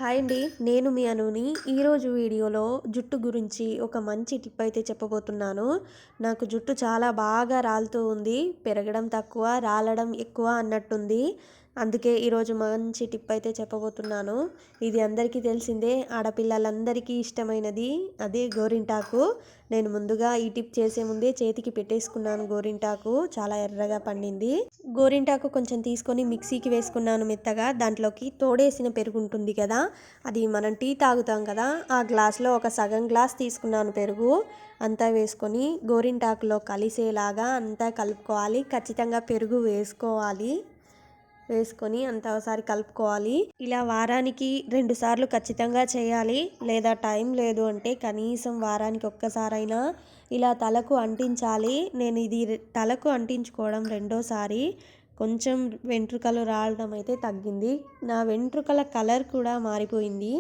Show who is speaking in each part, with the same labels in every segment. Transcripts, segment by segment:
Speaker 1: Hi అండి, నేను మీ అనుని. ఈరోజు వీడియోలో జుట్టు గురించి ఒక మంచి టిప్ అయితే చెప్పబోతున్నాను. నాకు జుట్టు చాలా బాగా రాలుతూ ఉంది, పెరగడం తక్కువ రాలడం ఎక్కువ అన్నట్టుంది. అందుకే ఈరోజు మంచి టిప్ అయితే చెప్పబోతున్నాను. ఇది అందరికీ తెలిసిందే, ఆడపిల్లలందరికీ ఇష్టమైనది అదే గోరింటాకు. నేను ముందుగా ఈ టిప్ చేసే ముందే చేతికి పెట్టేసుకున్నాను. గోరింటాకు చాలా ఎర్రగా పండింది. గోరింటాకు కొంచెం తీసుకొని మిక్సీకి వేసుకున్నాను మెత్తగా. దాంట్లోకి తోడేసిన పెరుగు ఉంటుంది కదా, అది మనం టీ తాగుతాం కదా, ఆ గ్లాస్లో ఒక సగం గ్లాస్ తీసుకున్నాను పెరుగు. అంతా వేసుకొని గోరింటాకులో కలిసేలాగా అంతా కలుపుకోవాలి. ఖచ్చితంగా పెరుగు వేసుకొని అంతా ఒకసారి కలుపుకోవాలి. ఇలా వారానికి 2 సార్లు ఖచ్చితంగా చేయాలి. లేదా టైం లేదు అంటే కనీసం వారానికి ఒక్కసారైనా ఇలా తలకు అంటించాలి. నేను ఇది తలకు అంటించుకోవడం రెండోసారి. కొంచెం వెంట్రుకలు రావడం అయితే తగ్గింది. నా వెంట్రుకల కలర్ కూడా మారిపోయింది.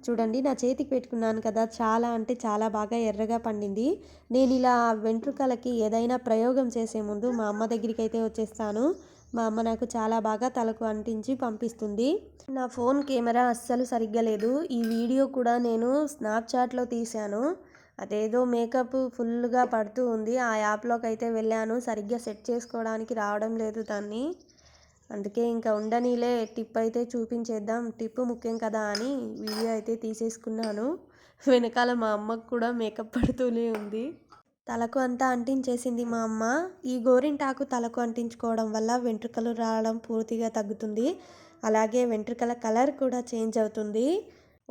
Speaker 1: చూడండి, నా చేతికి పెట్టుకున్నాను కదా, చాలా అంటే చాలా బాగా ఎర్రగా పండింది. నేను ఇలా వెంట్రుకలకి ఏదైనా ప్రయోగం చేసే ముందు మా అమ్మ దగ్గరికి అయితే వచ్చేస్తాను. మా అమ్మ నాకు చాలా బాగా తలకు అంటించి పంపిస్తుంది. నా ఫోన్ కెమెరా అస్సలు సరిగ్గా లేదు. ఈ వీడియో కూడా నేను స్నాప్చాట్లో తీశాను. అదేదో మేకప్ ఫుల్గా పడుతూ ఉంది. ఆ యాప్లోకి అయితే వెళ్ళాను, సరిగ్గా సెట్ చేసుకోవడానికి రావడం లేదు దాన్ని. అందుకే ఇంకా ఉండనీలే, టిప్ అయితే చూపించేద్దాం, టిప్ ముఖ్యం కదా అని వీడియో అయితే తీసేసుకున్నాను. వెనకాల మా అమ్మకు కూడా మేకప్ పడుతూనే ఉంది. తలకు అంతా అంటించేసింది మా అమ్మ. ఈ గోరింటాకు తలకు అంటించుకోవడం వల్ల వెంట్రుకలు రావడం పూర్తిగా తగ్గుతుంది. అలాగే వెంట్రుకల కలర్ కూడా చేంజ్ అవుతుంది.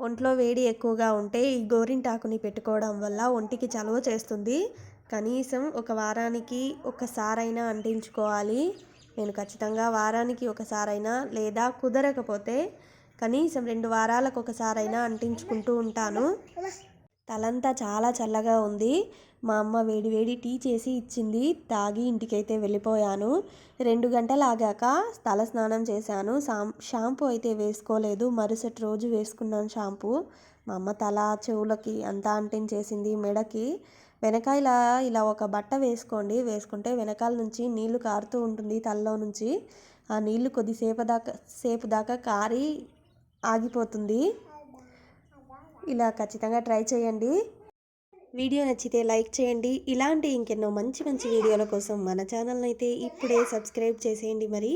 Speaker 1: ఒంట్లో వేడి ఎక్కువగా ఉంటే ఈ గోరింటాకుని పెట్టుకోవడం వల్ల ఒంటికి చలువ చేస్తుంది. కనీసం ఒక వారానికి ఒకసారైనా అంటించుకోవాలి. నేను ఖచ్చితంగా వారానికి ఒకసారైనా, లేదా కుదరకపోతే కనీసం 2 వారాలకు ఒకసారైనా అంటించుకుంటూ ఉంటాను. తలంతా చాలా చల్లగా ఉంది. మా అమ్మ వేడి వేడి టీ చేసి ఇచ్చింది, తాగి ఇంటికైతే వెళ్ళిపోయాను. 2 గంటలు ఆగాక తల స్నానం చేశాను. షాంపూ అయితే వేసుకోలేదు, మరుసటి రోజు వేసుకున్నాను షాంపూ. మా అమ్మ తల చెవులకి అంతా అంటించేసింది, మెడకి. వెనకాల ఇలా ఒక బట్ట వేసుకుంటే వెనకాల నుంచి నీళ్లు కారుతూ ఉంటుంది తలలో నుంచి. ఆ నీళ్లు సేపు దాకా కారి ఆగిపోతుంది. ఇలా ఖచ్చితంగా ట్రై చేయండి. వీడియో నచ్చితే లైక్ చేయండి. ఇలాంటి ఇంకెన్నో మంచి మంచి వీడియోల కోసం మన ఛానల్ని అయితే ఇప్పుడే సబ్స్క్రైబ్ చేసేయండి మరి.